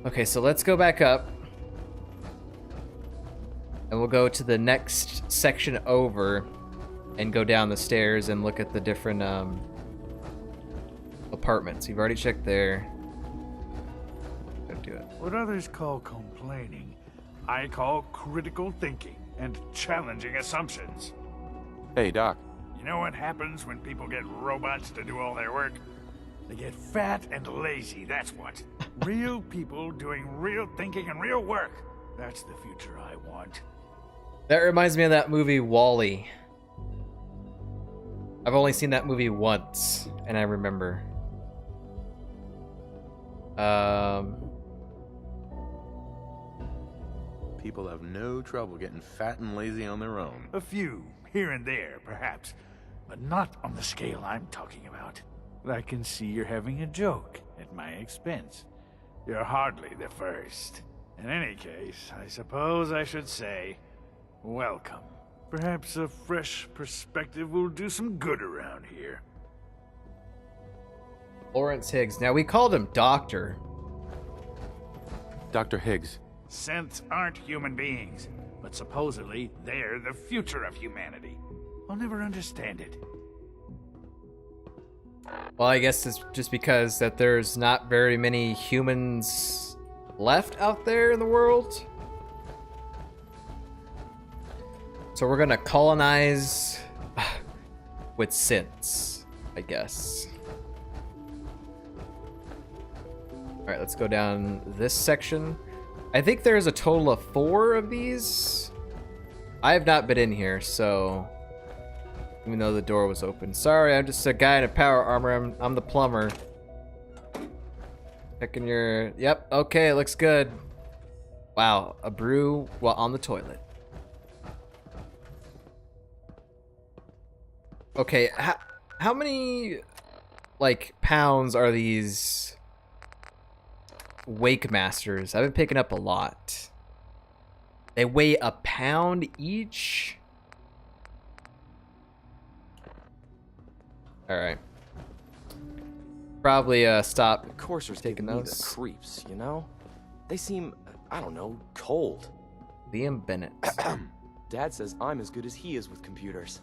Okay, so let's go back up. And we'll go to the next section over and go down the stairs and look at the different apartments. You've already checked there. Don't do it. What others call complaining, I call critical thinking and challenging assumptions. Hey, Doc. You know what happens when people get robots to do all their work? They get fat and lazy, that's what. Real people doing real thinking and real work. That's the future I want. That reminds me of that movie WALL-E. I've only seen that movie once, and I remember. People have no trouble getting fat and lazy on their own. A few, here and there, perhaps. But not on the scale I'm talking about. But I can see you're having a joke at my expense. You're hardly the first. In any case, I suppose I should say, welcome. Perhaps a fresh perspective will do some good around here. Lawrence Higgs. Now, we called him Doctor. Dr. Higgs. Synths aren't human beings, but supposedly they're the future of humanity. I'll never understand it. Well, I guess it's just because that there's not very many humans left out there in the world. So we're gonna colonize with synths, I guess. Alright, let's go down this section. I think there's a total of 4 of these. I have not been in here, so... Even though the door was open. Sorry, I'm just a guy in a power armor. I'm the plumber. Checking your... Yep, okay, it looks good. Wow, a brew while on the toilet. Okay, how many, like, pounds are these Wake Masters? I've been picking up a lot. They weigh a pound each? Alright. Probably stop The coursers taking give me those. the creeps, you know? They seem, I don't know, cold. Liam Bennett. Dad says I'm as good as he is with computers.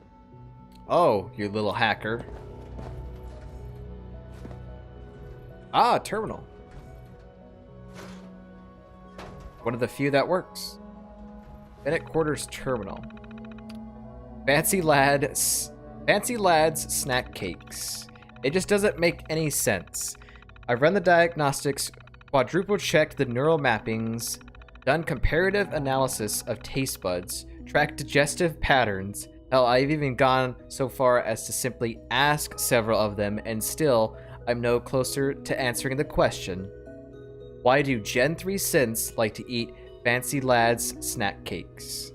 Oh, you little hacker. Ah, terminal. One of the few that works. Bennett Quarters Terminal. Fancy Lads Snack Cakes. It just doesn't make any sense. I've run the diagnostics, quadruple checked the neural mappings, done comparative analysis of taste buds, tracked digestive patterns. Hell, I've even gone so far as to simply ask several of them, and still, I'm no closer to answering the question. Why do Gen 3 synths like to eat Fancy Lads snack cakes?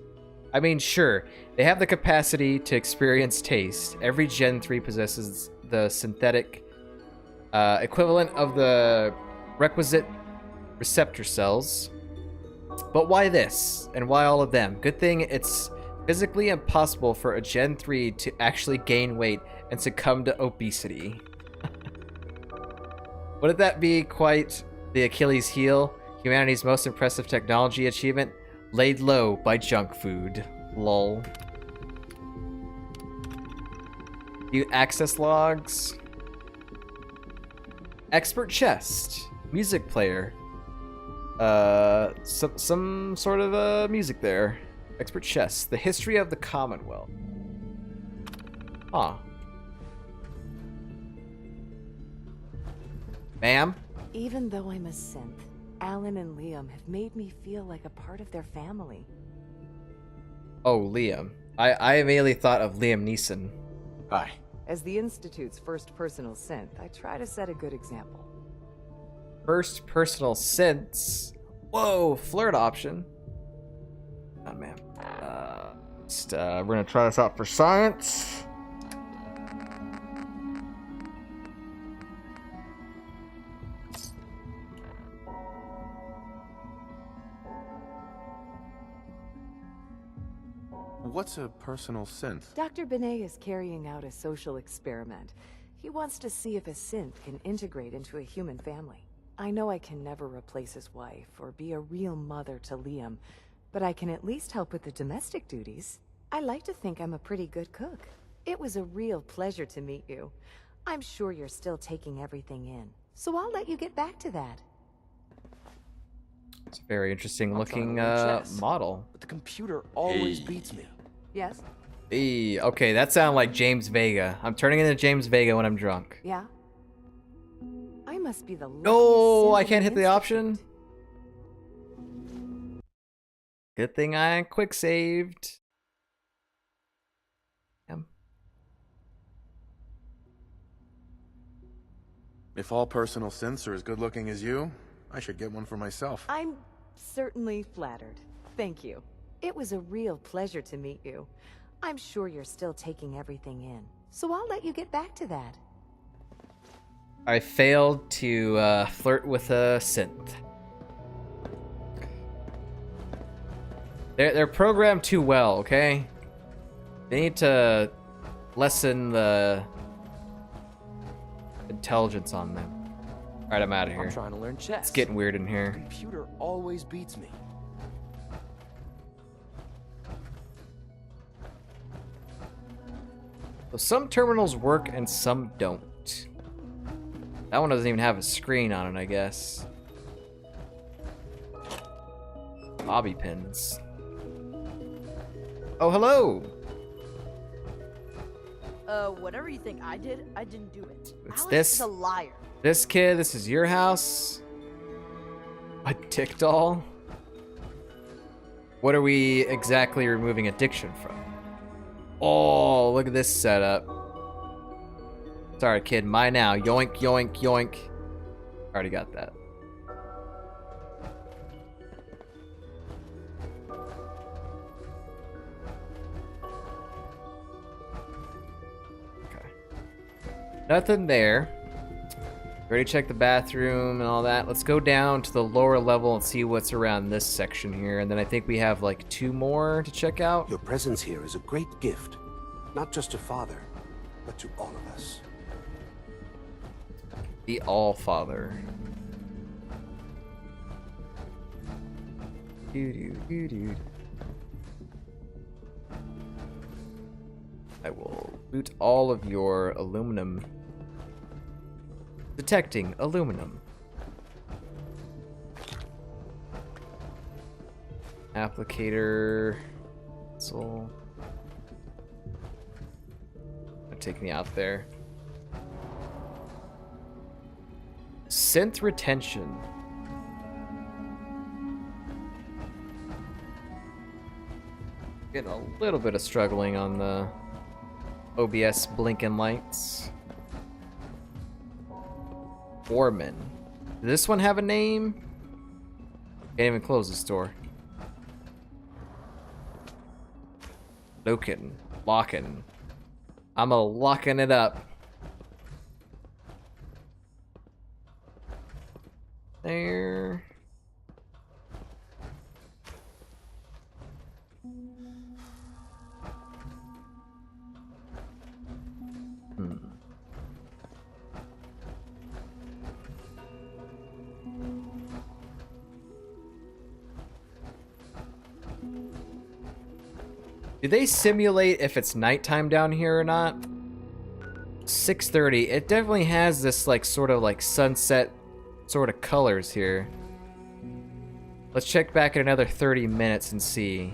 I mean, sure, they have the capacity to experience taste. Every Gen 3 possesses the synthetic equivalent of the requisite receptor cells. But why this? And why all of them? Good thing it's physically impossible for a Gen 3 to actually gain weight and succumb to obesity. Wouldn't that be quite the Achilles heel? Humanity's most impressive technology achievement laid low by junk food. Lol. View access logs. Expert chest. Music player. Some sort of music there. Expert chest. The history of the Commonwealth. Huh. Ma'am? Even though I'm a synth, Alan and Liam have made me feel like a part of their family. Oh, Liam. I immediately thought of Liam Neeson. Hi. As the Institute's first personal synth, I try to set a good example. First personal sense. Whoa, flirt option. Oh, man. We're gonna try this out for science. What's a personal synth? Dr. Benet is carrying out a social experiment. He wants to see if a synth can integrate into a human family. I know I can never replace his wife or be a real mother to Liam, but I can at least help with the domestic duties. I like to think I'm a pretty good cook. It was a real pleasure to meet you. I'm sure you're still taking everything in, so I'll let you get back to that. It's a very interesting I'm looking trying to learn chess. model. But the computer always beats me. Yes? Okay, that sounded like James Vega. I'm turning into James Vega when I'm drunk. Yeah? I must be the luckiest No, synth I in can't hit the option. Institute. Good thing I quick saved. If all personal synths are as good looking as you, I should get one for myself. I'm certainly flattered. Thank you. It was a real pleasure to meet you. I'm sure you're still taking everything in, so I'll let you get back to that. I failed to flirt with a synth. They're programmed too well, okay? They need to lessen the intelligence on them. Alright, I'm out of here. I'm trying to learn chess. It's getting weird in The here. computer always beats me. So some terminals work and some don't. That one doesn't even have a screen on it, I guess. Bobby pins. Oh, hello! Whatever you think I did, I didn't do it. It's Alex this- is a liar. This kid, this is your house? A dick doll? What are we exactly removing addiction from? Oh, look at this setup. Sorry, kid, mine now. Yoink, yoink, yoink. Already got that. Okay. Nothing there. Already checked the bathroom and all that. Let's go down to the lower level and see what's around this section here. And then I think we have like 2 more to check out. Your presence here is a great gift, not just to Father, but to all of us. The All-Father. Doo-doo-doo-doo. I will loot all of your aluminum. Detecting aluminum. Applicator. Pencil. Take me out there. Synth retention. Getting a little bit of struggling on the OBS blinking lights. Foreman. Does this one have a name? Can't even close this door. Locking. Locking. I'm locking it up. There. Do they simulate if it's nighttime down here or not? 6:30. It definitely has this like sort of like sunset sort of colors here. Let's check back in another 30 minutes and see.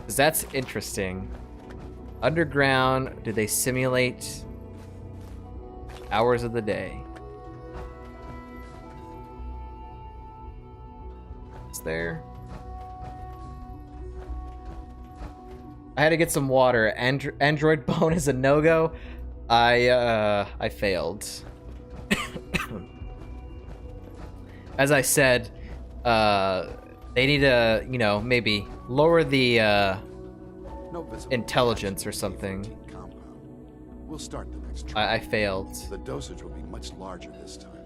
'Cause that's interesting. Underground, do they simulate hours of the day? It's there. I had to get some water. Android bone is a no-go. I failed. As I said, they need to, you know, maybe lower the No visible intelligence or something. compound. We'll start the next trial. I failed. The dosage will be much larger this time,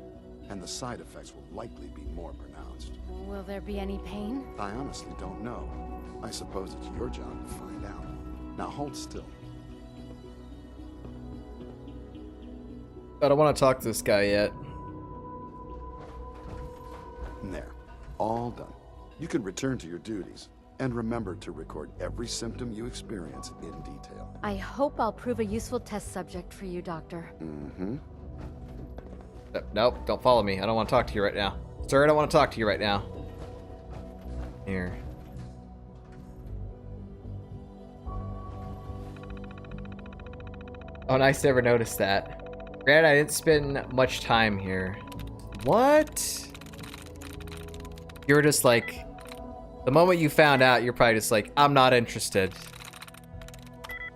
and the side effects will likely be more pronounced. Will there be any pain? I honestly don't know. I suppose it's your job to find out. Now hold still. I don't want to talk to this guy yet. There. All done. You can return to your duties. And remember to record every symptom you experience in detail. I hope I'll prove a useful test subject for you, Doctor. Mm-hmm. Nope, don't follow me. I don't want to talk to you right now. Sir, I don't want to talk to you right now. Here. Oh, nice to ever notice that. Granted, I didn't spend much time here. What? You were just like... The moment you found out, you're probably just like, I'm not interested.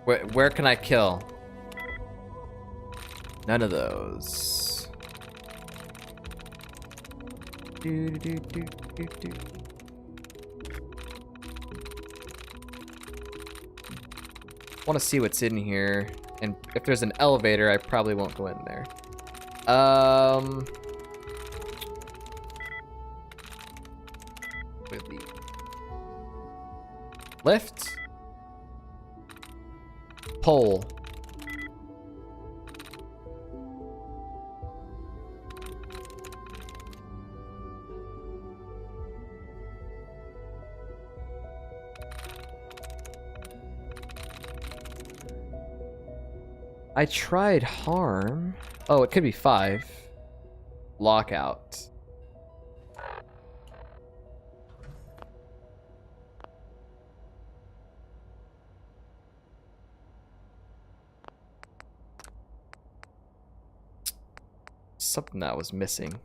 Where can I kill? None of those. Do, do, do, do, do. Want to see what's in here, and if there's an elevator, I probably won't go in there. With the lift, pole. I tried harm. Oh, it could be 5. Lockout. Something that was missing.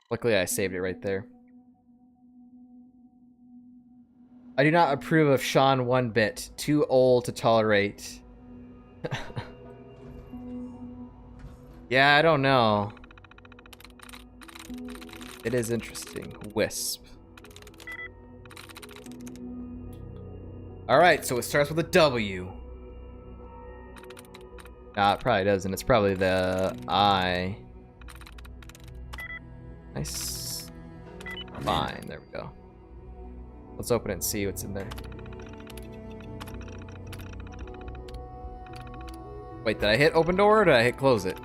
Luckily, I saved it right there. I do not approve of Sean one bit. Too old to tolerate. Yeah, I don't know. It is interesting. Wisp. Alright, so it starts with a W. Nah, it probably doesn't. It's probably the I. Nice. Fine, there we go. Let's open it and see what's in there. Wait, did I hit open door or did I hit close it?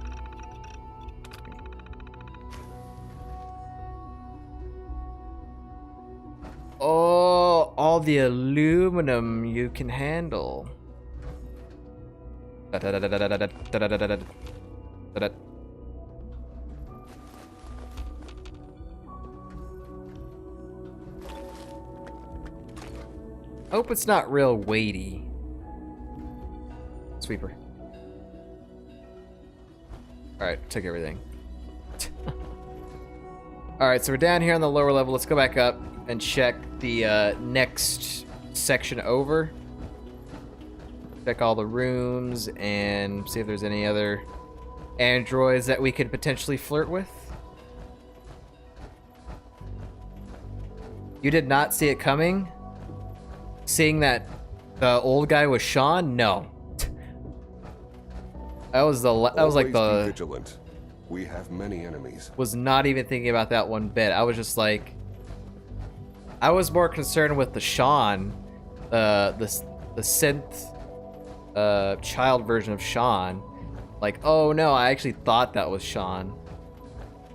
Oh, all the aluminum you can handle. Hope it's not real weighty. Sweeper. Alright, took everything. Alright, so we're down here on the lower level. Let's go back up and check the next section over. Check all the rooms and see if there's any other androids that we could potentially flirt with. You did not see it coming? Seeing that the old guy was Sean? No. That was like the Be vigilant. We have many enemies. Was not even thinking about that one bit. I was just like, I was more concerned with the Sean, the synth child version of Sean. Like, oh no, I actually thought that was Sean.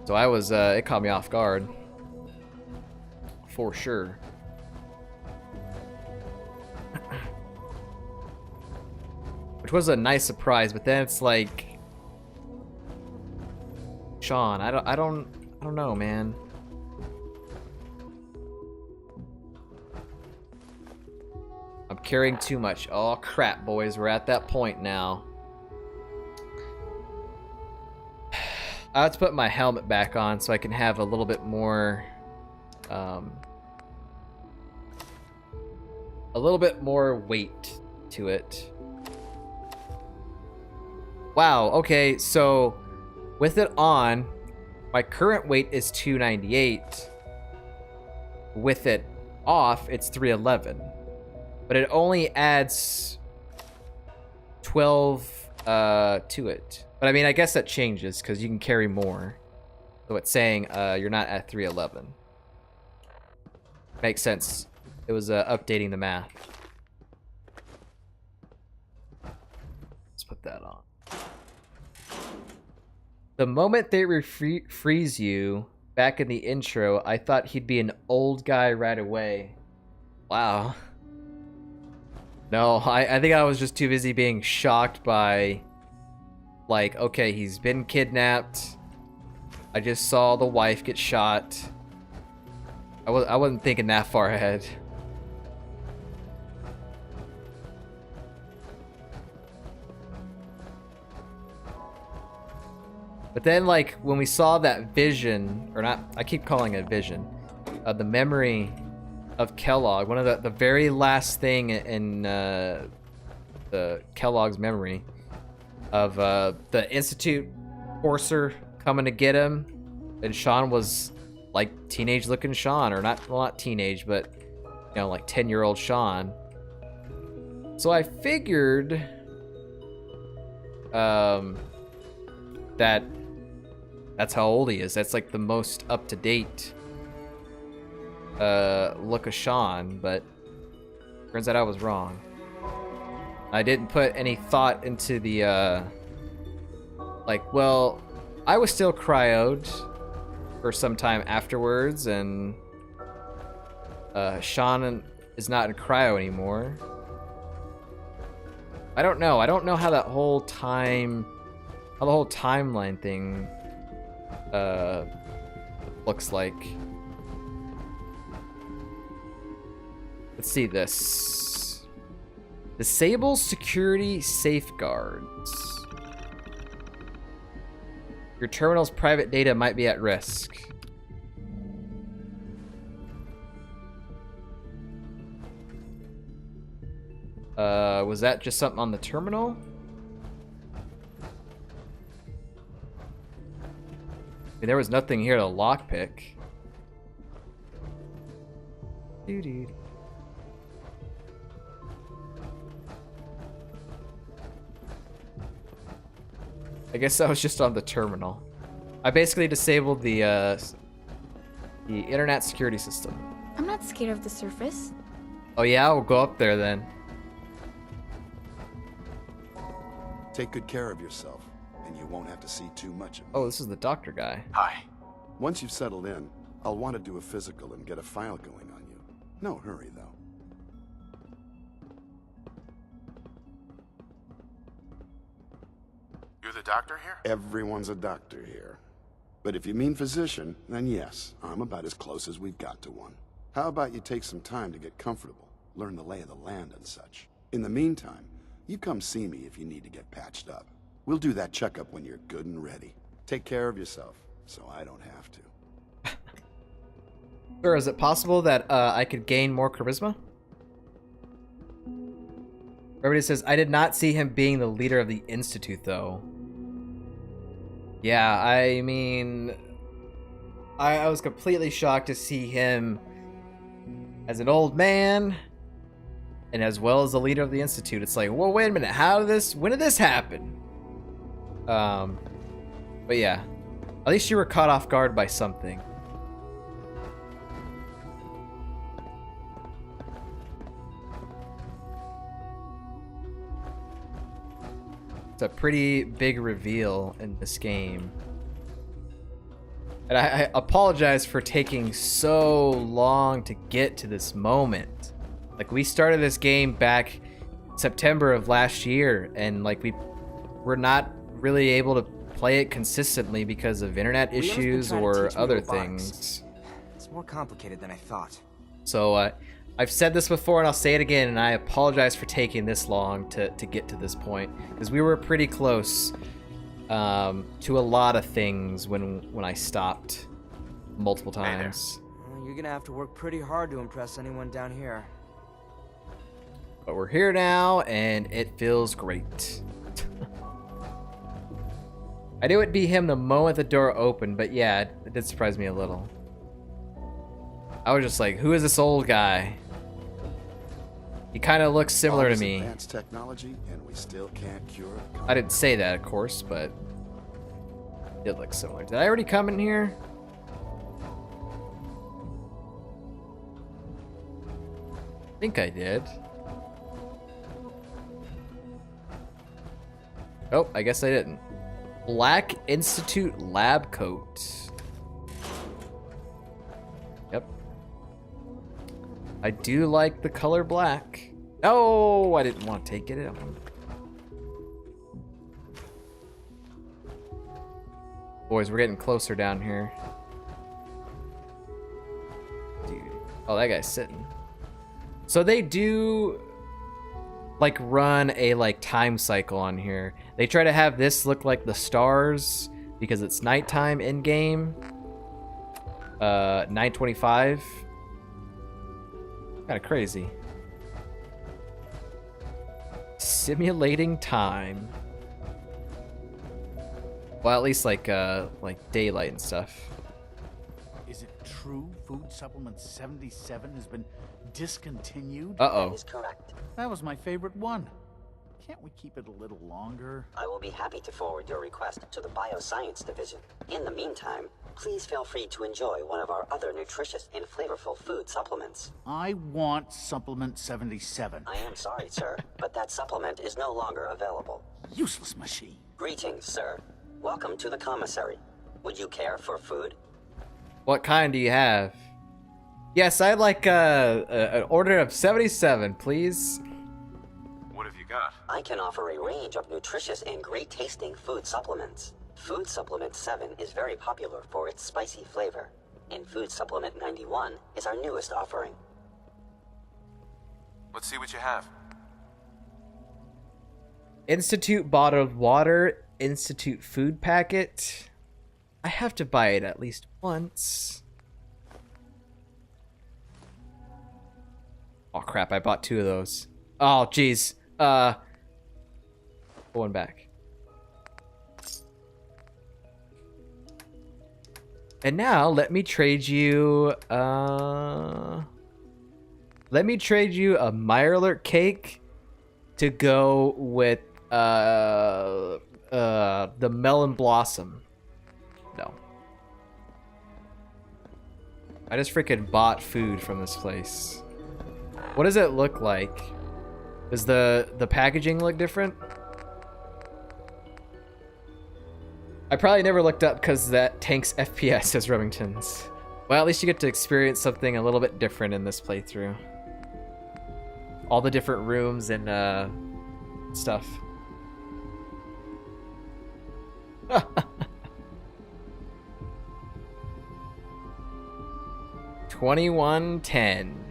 So I was it caught me off guard. For sure. Which was a nice surprise, but then it's like Sean, I don't know, man. I'm carrying too much. Oh crap, boys, we're at that point now. I have to put my helmet back on so I can have a little bit more weight to it. Wow, okay, so with it on, my current weight is 298. With it off, it's 311. But it only adds 12 to it. But I mean, I guess that changes because you can carry more. So it's saying you're not at 311. Makes sense. It was updating the math. Let's put that on. The moment they freeze you, back in the intro, I thought he'd be an old guy right away. Wow. No, I think I was just too busy being shocked by, like, okay, he's been kidnapped. I just saw the wife get shot. I wasn't thinking that far ahead. But then, like, when we saw that vision, or not, I keep calling it a vision, the memory of Kellogg, one of the very last thing in the Kellogg's memory of the Institute Forcer coming to get him, and Sean was like teenage-looking Sean, or not, well, not teenage, but you know, like 10-year-old Sean. So I figured that's how old he is. That's like the most up-to-date look of Sean, but turns out I was wrong. I didn't put any thought into the like, well, I was still cryoed for some time afterwards, and Sean is not in cryo anymore. I don't know how that whole time, how the whole timeline thing looks like. Let's see this. Disable security safeguards. Your terminal's private data might be at risk. Was that just something on the terminal? I mean, there was nothing here to lockpick. Doo-doo. I guess that was just on the terminal. I basically disabled the internet security system. I'm not scared of the surface. Oh yeah, we'll go up there then. Take good care of yourself, and you won't have to see too much of me. Oh, this is the doctor guy. Hi. Once you've settled in, I'll want to do a physical and get a file going on you. No hurry, though. You're the doctor here? Everyone's a doctor here. But if you mean physician, then yes, I'm about as close as we've got to one. How about you take some time to get comfortable, learn the lay of the land and such. In the meantime, you come see me if you need to get patched up. We'll do that checkup when you're good and ready. Take care of yourself, so I don't have to. Sir, is it possible that I could gain more charisma? Everybody says, I did not see him being the leader of the Institute, though. Yeah, I mean, I was completely shocked to see him as an old man, and as well as the leader of the Institute. It's like, well, wait a minute, when did this happen? But yeah, at least you were caught off guard by something. It's a pretty big reveal in this game. And I apologize for taking so long to get to this moment. Like, we started this game back September of last year, and like we're not really able to play it consistently because of internet issues or other things. It's more complicated than I thought. So I've said this before and I'll say it again, and I apologize for taking this long to get to this point, because we were pretty close to a lot of things when I stopped multiple times. Well, you're gonna have to work pretty hard to impress anyone down here. But we're here now, and it feels great. I knew it'd be him the moment the door opened, but yeah, it did surprise me a little. I was just like, who is this old guy? He kind of looks similar to me. Advanced technology, and we still can't cure. I didn't say that, of course, but it did look similar. Did I already come in here? I think I did. Oh, I guess I didn't. Black Institute lab coat. Yep. I do like the color black. Oh, I didn't want to take it. Boys, we're getting closer down here. Dude. Oh, that guy's sitting. So they do like run a like time cycle on here. They try to have this look like the stars because it's nighttime in game. 9:25. Kind of crazy. Simulating time. Well, at least like daylight and stuff. Is it true food supplement 77 has been discontinued? Uh-oh. That is correct. That was my favorite one. Can't we keep it a little longer? I will be happy to forward your request to the Bioscience Division. In the meantime, please feel free to enjoy one of our other nutritious and flavorful food supplements. I want supplement 77. I am sorry, sir, but that supplement is no longer available. Useless machine. Greetings, sir. Welcome to the commissary. Would you care for food? What kind do you have? Yes, I'd like an order of 77, please. What have you got? I can offer a range of nutritious and great-tasting food supplements. Food Supplement 7 is very popular for its spicy flavor, and Food Supplement 91 is our newest offering. Let's see what you have. Institute bottled water, Institute food packet. I have to buy it at least once. Oh crap, I bought 2 of those. Oh jeez. Going back. And now let me trade you a Mirelurk cake to go with the melon blossom. No. I just freaking bought food from this place. What does it look like? Does the packaging look different? I probably never looked up because that tanks FPS as Remington's. Well, at least you get to experience something a little bit different in this playthrough. All the different rooms and stuff. 2110.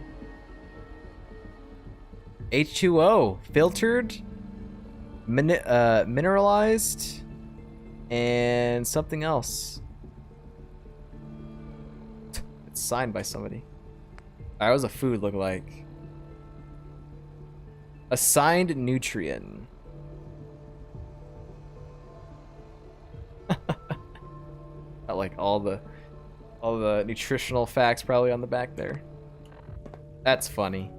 H2O, filtered, mineralized, and something else. It's signed by somebody. Alright, what does the food look like? Assigned nutrient. Got like all the nutritional facts probably on the back there. That's funny.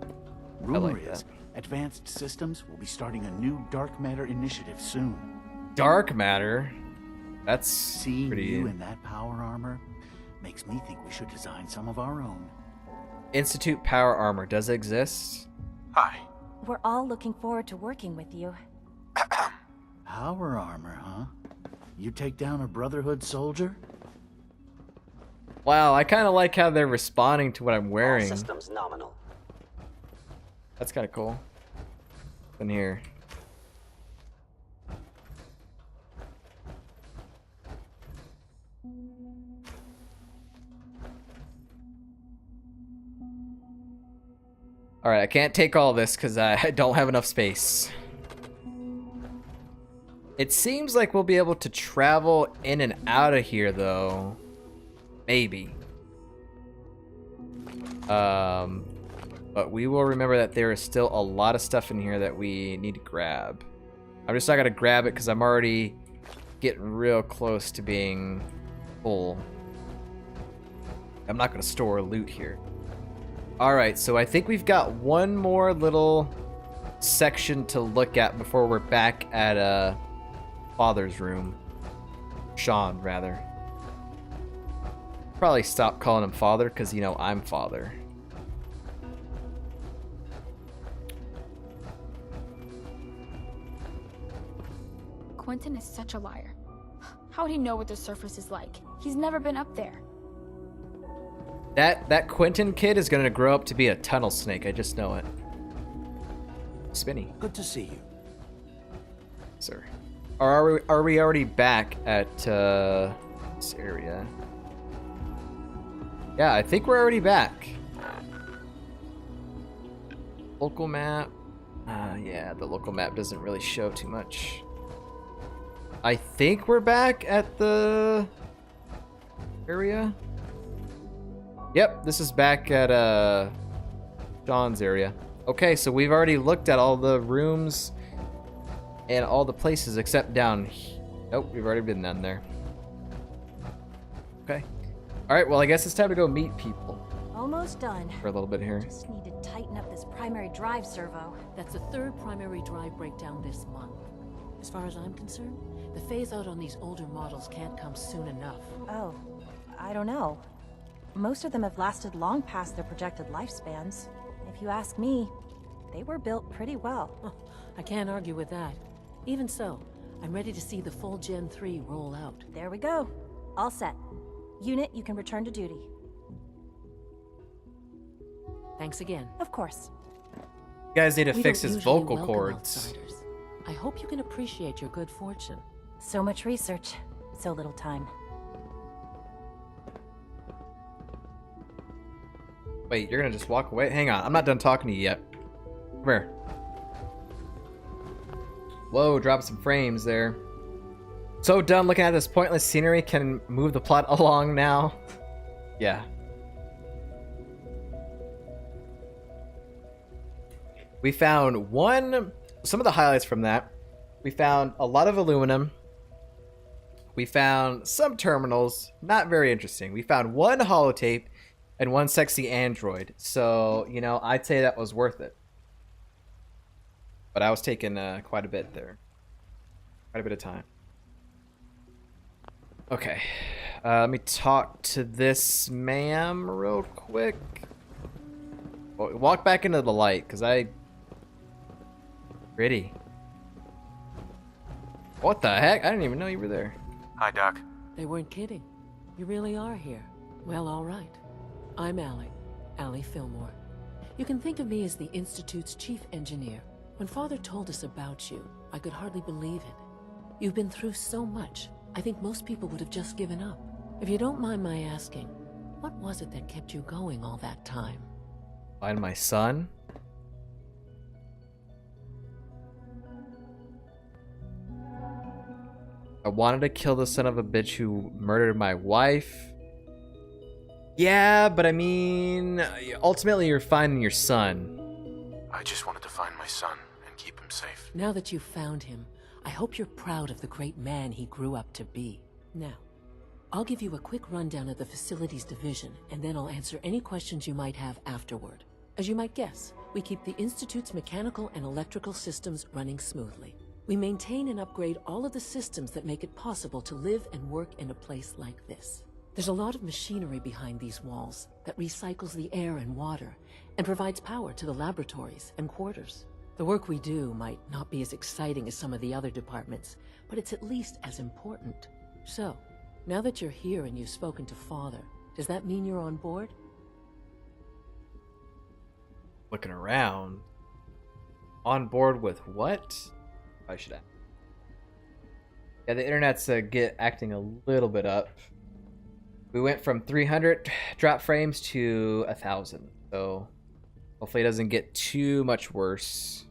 Rumor like is that. Advanced Systems will be starting a new dark matter initiative soon. Dark matter. That's Seeing pretty. you in that power armor makes me think we should design some of our own. Institute power armor does it exist? Hi. We're all looking forward to working with you. Power armor, huh? You take down a Brotherhood soldier? Wow, I kind of like how they're responding to what I'm All wearing. systems nominal. That's kind of cool. In here. Alright, I can't take all this because I don't have enough space. It seems like we'll be able to travel in and out of here, though. Maybe. But we will remember that there is still a lot of stuff in here that we need to grab. I'm just not going to grab it because I'm already getting real close to being full. I'm not going to store loot here. Alright, so I think we've got one more little section to look at before we're back at Father's room. Sean, rather. Probably stop calling him Father because, you know, I'm Father. Quentin is such a liar. How would he know what the surface is like? He's never been up there. That Quentin kid is gonna grow up to be a tunnel snake. I just know it. Spinny. Good to see you. Sir. Or are we already back at this area? Yeah, I think we're already back. Local map. Yeah, the local map doesn't really show too much. I think we're back at the area. Yep, this is back at John's area. Okay, so we've already looked at all the rooms and all the places except down here. Nope, we've already been down there. Okay. Alright, well I guess it's time to go meet people Almost done. for a little bit here. Just need to tighten up this primary drive servo. That's the third primary drive breakdown this month. As far as I'm concerned, the phase out on these older models can't come soon enough. Oh, I don't know. Most of them have lasted long past their projected lifespans. If you ask me, they were built pretty well. I can't argue with that. Even so, I'm ready to see the full Gen 3 roll out. There we go. All set. Unit, you can return to duty. Thanks again. Of course. You guys need to We fix don't his usually vocal welcome cords. outsiders. I hope you can appreciate your good fortune. So much research, so little time. Wait, you're gonna just walk away? Hang on, I'm not done talking to you yet. Come here. Whoa, drop some frames there. So done looking at this pointless scenery, can move the plot along now. Yeah. We found some of the highlights from that. We found a lot of aluminum. We found some terminals, not very interesting. We found one holotape and one sexy android. So, you know, I'd say that was worth it. But I was taking quite a bit there. Quite a bit of time. Okay. Let me talk to this ma'am real quick. Walk back into the light, because Pretty. What the heck? I didn't even know you were there. Hi, Doc. They weren't kidding. You really are here. Well, all right. I'm Allie. Allie Fillmore. You can think of me as the Institute's chief engineer. When Father told us about you, I could hardly believe it. You've been through so much, I think most people would have just given up. If you don't mind my asking, what was it that kept you going all that time? Find my son? I wanted to kill the son of a bitch who murdered my wife. Yeah, but I mean, ultimately you're finding your son. I just wanted to find my son and keep him safe. Now that you've found him, I hope you're proud of the great man he grew up to be. Now, I'll give you a quick rundown of the Facilities Division, and then I'll answer any questions you might have afterward. As you might guess, we keep the Institute's mechanical and electrical systems running smoothly. We maintain and upgrade all of the systems that make it possible to live and work in a place like this. There's a lot of machinery behind these walls that recycles the air and water and provides power to the laboratories and quarters. The work we do might not be as exciting as some of the other departments, but it's at least as important. So, now that you're here and you've spoken to Father, does that mean you're on board? Looking around. On board with what? I should ask. Yeah, the internet's acting a little bit up. We went from 300 drop frames to 1,000, so hopefully it doesn't get too much worse.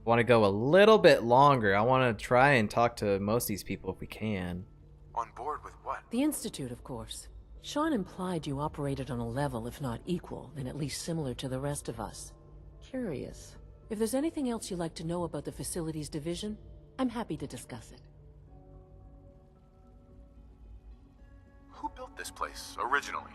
I want to go a little bit longer. I want to try and talk to most of these people if we can. On board with what? The Institute, of course. Sean implied you operated on a level, if not equal, then at least similar to the rest of us. Curious. If there's anything else you'd like to know about the Facilities Division, I'm happy to discuss it. Who built this place originally?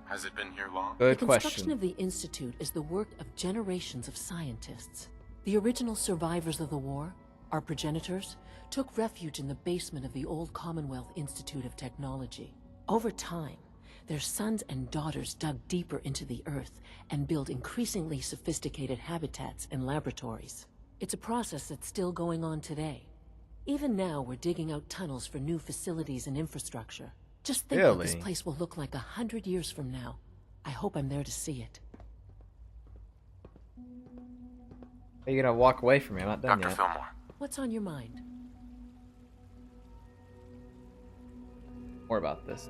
Has it been here long? Good The question. construction of the Institute is the work of generations of scientists. The original survivors of the war, our progenitors, took refuge in the basement of the old Commonwealth Institute of Technology. Over time, their sons and daughters dug deeper into the earth and built increasingly sophisticated habitats and laboratories. It's a process that's still going on today. Even now, we're digging out tunnels for new facilities and infrastructure. Just think what this Really? place will look like 100 years from now. I hope I'm there to see it. Are you gonna walk away from me? I'm not done Dr. yet. Fillmore. What's on your mind? More about this.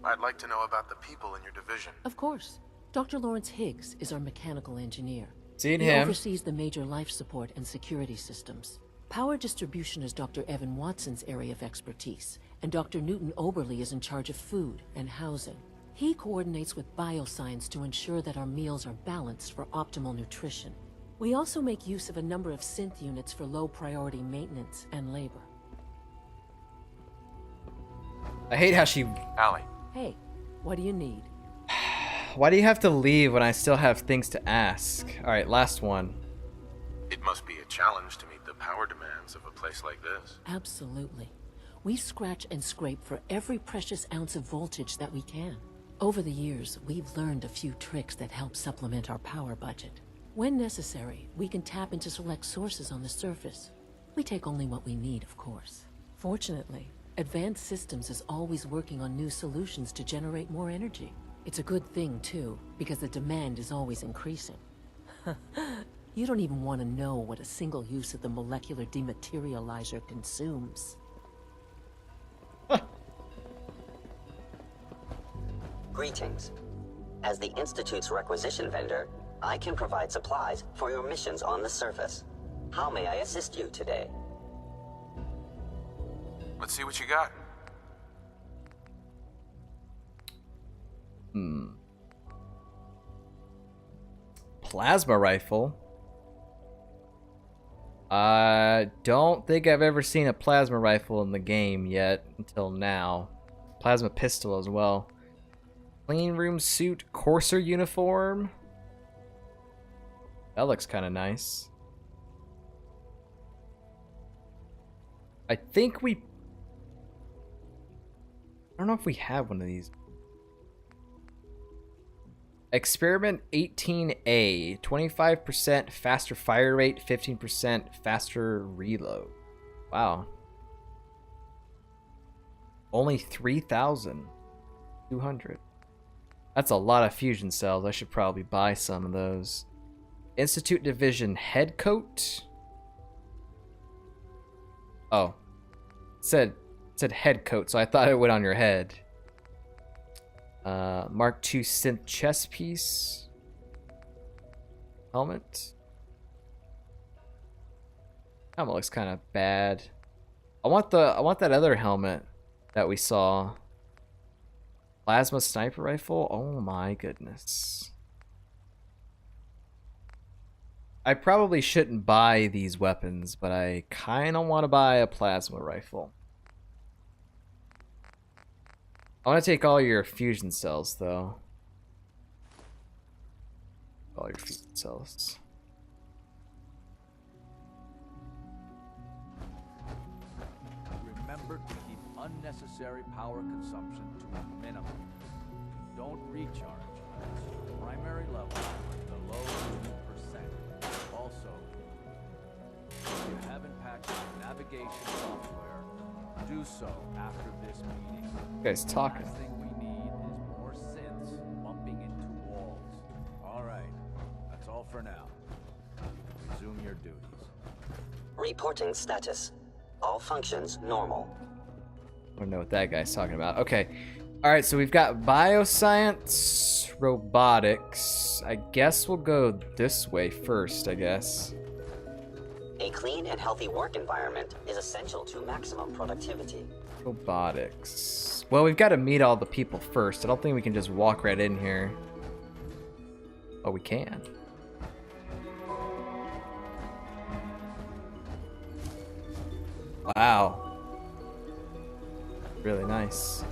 I'd like to know about the people in your division. Of course. Dr. Lawrence Higgs is our mechanical engineer. Seen He him. oversees the major life support and security systems. Power distribution is Dr. Evan Watson's area of expertise, and Dr. Newton Oberly is in charge of food and housing. He coordinates with bioscience to ensure that our meals are balanced for optimal nutrition. We also make use of a number of synth units for low-priority maintenance and labor. I hate how she... Allie. Hey, what do you need? Why do you have to leave when I still have things to ask? Alright, last one. It must be a challenge to meet the power demands of a place like this. Absolutely. We scratch and scrape for every precious ounce of voltage that we can. Over the years, we've learned a few tricks that help supplement our power budget. When necessary, we can tap into select sources on the surface. We take only what we need, of course. Fortunately, Advanced Systems is always working on new solutions to generate more energy. It's a good thing, too, because the demand is always increasing. You don't even want to know what a single use of the molecular dematerializer consumes. Greetings. As the Institute's requisition vendor, I can provide supplies for your missions on the surface. How may I assist you today? Let's see what you got. Plasma rifle? I don't think I've ever seen a plasma rifle in the game yet, until now. Plasma pistol as well. Clean room suit, courser uniform. That looks kind of nice. I think we... I don't know if we have one of these. Experiment 18A. 25% faster fire rate, 15% faster reload. Wow. Only 3,200. That's a lot of fusion cells. I should probably buy some of those. Institute Division head coat. Oh. It said head coat, so I thought it went on your head. Mark II synth chest piece. Helmet. Helmet looks kind of bad. I want that other helmet that we saw. Plasma sniper rifle. Oh my goodness. I probably shouldn't buy these weapons, but I kind of want to buy a plasma rifle. I want to take all your fusion cells, though. All your fusion cells. Remember to keep unnecessary power consumption to a minimum. Don't recharge unless your primary level is below 2%. Also, if you haven't packed your navigation software, do so after this meeting. You guys talking. The last thing we need is more synths bumping into walls. All right, that's all for now. You can resume your duties. Reporting status. All functions normal. I don't know what that guy's talking about. Okay. Alright, so we've got bioscience, robotics. I guess we'll go this way first, I guess. A clean and healthy work environment is essential to maximum productivity. Robotics. Well, we've got to meet all the people first. I don't think we can just walk right in here. Oh, we can. Wow. Really nice.